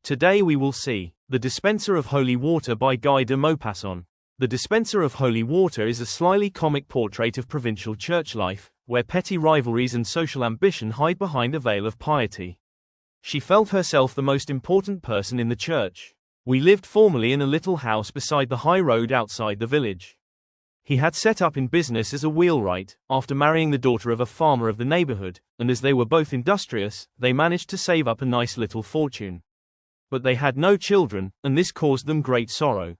Today we will see The Dispenser of Holy Water by Guy de Maupassant. The Dispenser of Holy Water is a slyly comic portrait of provincial church life, where petty rivalries and social ambition hide behind a veil of piety. She felt herself the most important person in the church. We lived formerly in a little house beside the high road outside the village. He had set up in business as a wheelwright, after marrying the daughter of a farmer of the neighborhood, and as they were both industrious, they managed to save up a nice little fortune. But they had no children, and this caused them great sorrow.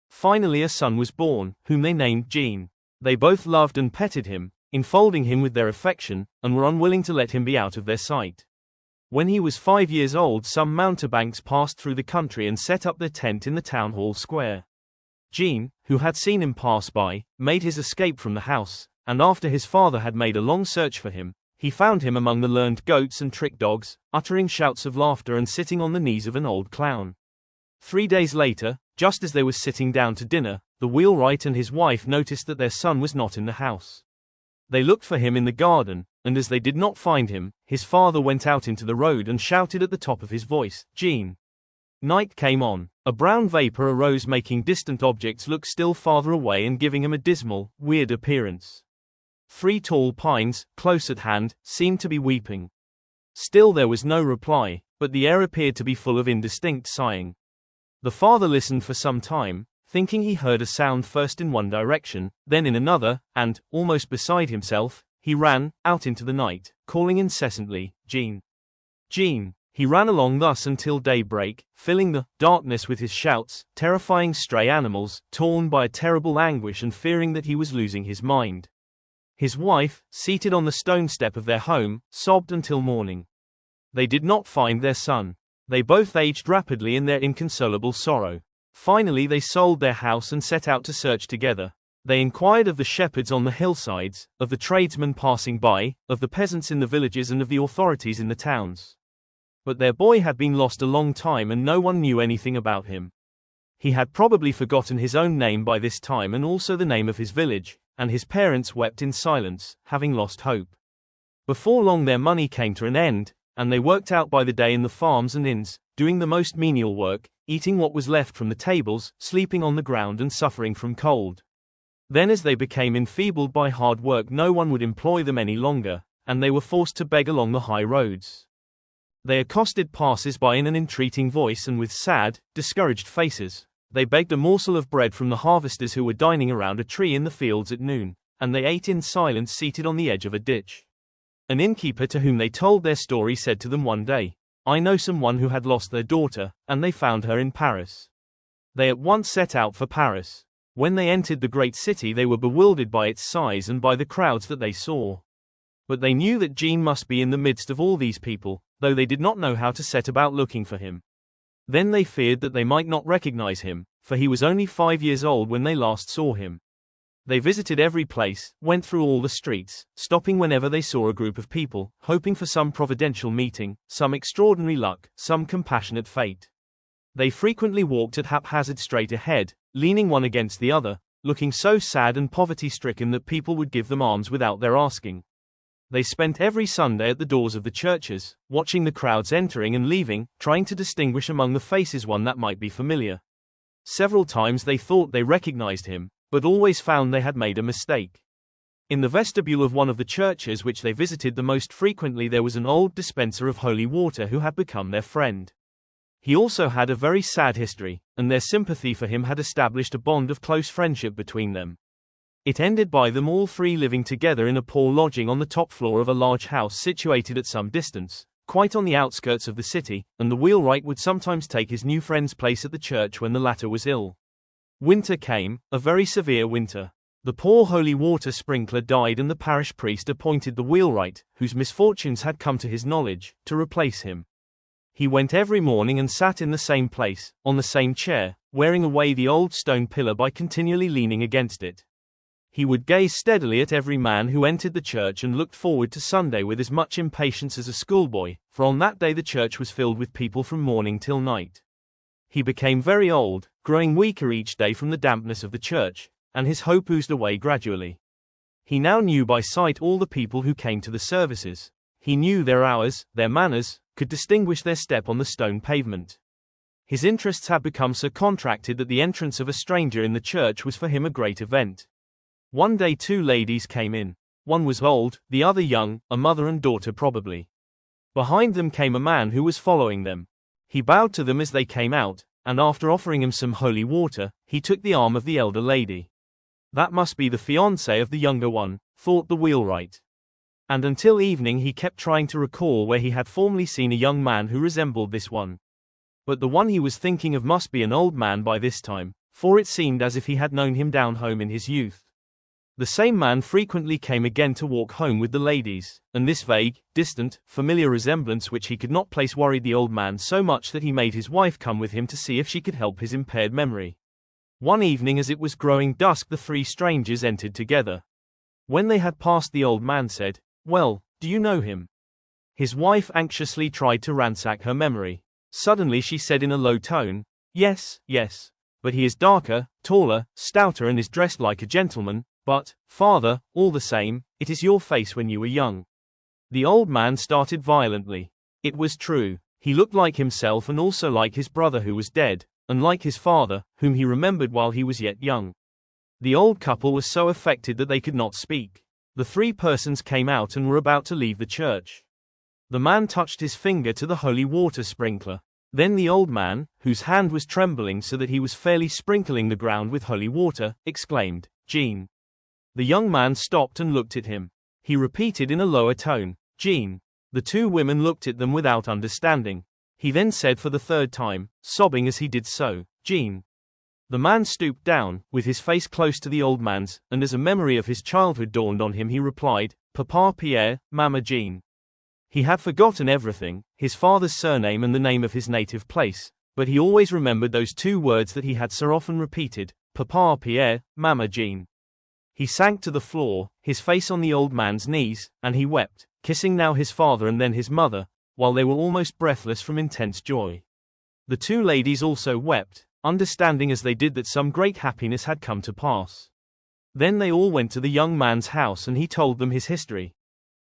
Finally a son was born, whom they named Jean. They both loved and petted him, enfolding him with their affection, and were unwilling to let him be out of their sight. When he was 5 years old, some mountebanks passed through the country and set up their tent in the town hall square. Jean, who had seen him pass by, made his escape from the house, and after his father had made a long search for him, he found him among the learned goats and trick dogs, uttering shouts of laughter and sitting on the knees of an old clown. 3 days later, just as they were sitting down to dinner, the wheelwright and his wife noticed that their son was not in the house. They looked for him in the garden, and as they did not find him, his father went out into the road and shouted at the top of his voice, "Jean!" Night came on. A brown vapor arose, making distant objects look still farther away and giving him a dismal, weird appearance. 3 tall pines, close at hand, seemed to be weeping. Still there was no reply, but the air appeared to be full of indistinct sighing. The father listened for some time, thinking he heard a sound first in one direction, then in another, and, almost beside himself, he ran out into the night, calling incessantly, "Jean! Jean!" He ran along thus until daybreak, filling the darkness with his shouts, terrifying stray animals, torn by a terrible anguish and fearing that he was losing his mind. His wife, seated on the stone step of their home, sobbed until morning. They did not find their son. They both aged rapidly in their inconsolable sorrow. Finally they sold their house and set out to search together. They inquired of the shepherds on the hillsides, of the tradesmen passing by, of the peasants in the villages and of the authorities in the towns. But their boy had been lost a long time and no one knew anything about him. He had probably forgotten his own name by this time and also the name of his village, and his parents wept in silence, having lost hope. Before long their money came to an end, and they worked out by the day in the farms and inns, doing the most menial work, eating what was left from the tables, sleeping on the ground and suffering from cold. Then as they became enfeebled by hard work no one would employ them any longer, and they were forced to beg along the high roads. They accosted passers-by in an entreating voice and with sad, discouraged faces. They begged a morsel of bread from the harvesters who were dining around a tree in the fields at noon, and they ate in silence seated on the edge of a ditch. An innkeeper to whom they told their story said to them one day, "I know someone who had lost their daughter, and they found her in Paris." They at once set out for Paris. When they entered the great city they were bewildered by its size and by the crowds that they saw. But they knew that Jean must be in the midst of all these people, though they did not know how to set about looking for him. Then they feared that they might not recognize him, for he was only 5 years old when they last saw him. They visited every place, went through all the streets, stopping whenever they saw a group of people, hoping for some providential meeting, some extraordinary luck, some compassionate fate. They frequently walked at haphazard straight ahead, leaning one against the other, looking so sad and poverty-stricken that people would give them alms without their asking. They spent every Sunday at the doors of the churches, watching the crowds entering and leaving, trying to distinguish among the faces one that might be familiar. Several times they thought they recognized him, but always found they had made a mistake. In the vestibule of one of the churches which they visited the most frequently there was an old dispenser of holy water who had become their friend. He also had a very sad history, and their sympathy for him had established a bond of close friendship between them. It ended by them all 3 living together in a poor lodging on the top floor of a large house situated at some distance, quite on the outskirts of the city, and the wheelwright would sometimes take his new friend's place at the church when the latter was ill. Winter came, a very severe winter. The poor holy water sprinkler died and the parish priest appointed the wheelwright, whose misfortunes had come to his knowledge, to replace him. He went every morning and sat in the same place, on the same chair, wearing away the old stone pillar by continually leaning against it. He would gaze steadily at every man who entered the church and looked forward to Sunday with as much impatience as a schoolboy, for on that day the church was filled with people from morning till night. He became very old, growing weaker each day from the dampness of the church, and his hope oozed away gradually. He now knew by sight all the people who came to the services. He knew their hours, their manners, could distinguish their step on the stone pavement. His interests had become so contracted that the entrance of a stranger in the church was for him a great event. One day 2 ladies came in. One was old, the other young, a mother and daughter probably. Behind them came a man who was following them. He bowed to them as they came out, and after offering him some holy water, he took the arm of the elder lady. That must be the fiancé of the younger one, thought the wheelwright. And until evening he kept trying to recall where he had formerly seen a young man who resembled this one. But the one he was thinking of must be an old man by this time, for it seemed as if he had known him down home in his youth. The same man frequently came again to walk home with the ladies, and this vague, distant, familiar resemblance which he could not place worried the old man so much that he made his wife come with him to see if she could help his impaired memory. One evening as it was growing dusk the 3 strangers entered together. When they had passed the old man said, "Well, do you know him?" His wife anxiously tried to ransack her memory. Suddenly she said in a low tone, "Yes, yes. But he is darker, taller, stouter and is dressed like a gentleman. But, father, all the same, it is your face when you were young." The old man started violently. It was true. He looked like himself and also like his brother who was dead, and like his father, whom he remembered while he was yet young. The old couple was so affected that they could not speak. The 3 persons came out and were about to leave the church. The man touched his finger to the holy water sprinkler. Then the old man, whose hand was trembling so that he was fairly sprinkling the ground with holy water, exclaimed, "Jean." The young man stopped and looked at him. He repeated in a lower tone, "Jean." The 2 women looked at them without understanding. He then said for the 3rd time, sobbing as he did so, "Jean." The man stooped down, with his face close to the old man's, and as a memory of his childhood dawned on him he replied, "Papa Pierre, Mama Jean." He had forgotten everything, his father's surname and the name of his native place, but he always remembered those 2 words that he had so often repeated, "Papa Pierre, Mama Jean." He sank to the floor, his face on the old man's knees, and he wept, kissing now his father and then his mother, while they were almost breathless from intense joy. The 2 ladies also wept, understanding as they did that some great happiness had come to pass. Then they all went to the young man's house and he told them his history.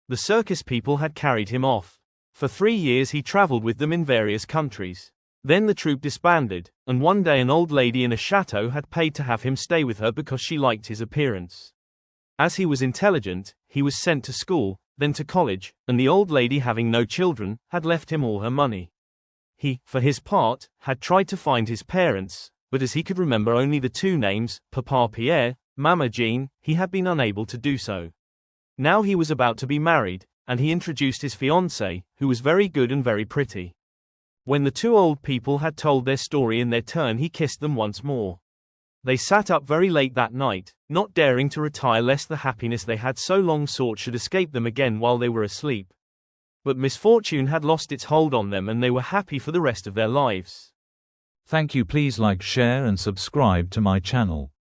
The circus people had carried him off. For 3 years he traveled with them in various countries. Then the troupe disbanded, and one day an old lady in a chateau had paid to have him stay with her because she liked his appearance. As he was intelligent, he was sent to school, then to college, and the old lady having no children, had left him all her money. He, for his part, had tried to find his parents, but as he could remember only the 2 names, Papa Pierre, Mama Jean, he had been unable to do so. Now he was about to be married, and he introduced his fiancée, who was very good and very pretty. When the 2 old people had told their story in their turn he kissed them once more. They sat up very late that night, not daring to retire lest the happiness they had so long sought should escape them again while they were asleep. But misfortune had lost its hold on them and they were happy for the rest of their lives. Thank you. Please like, share and subscribe to my channel.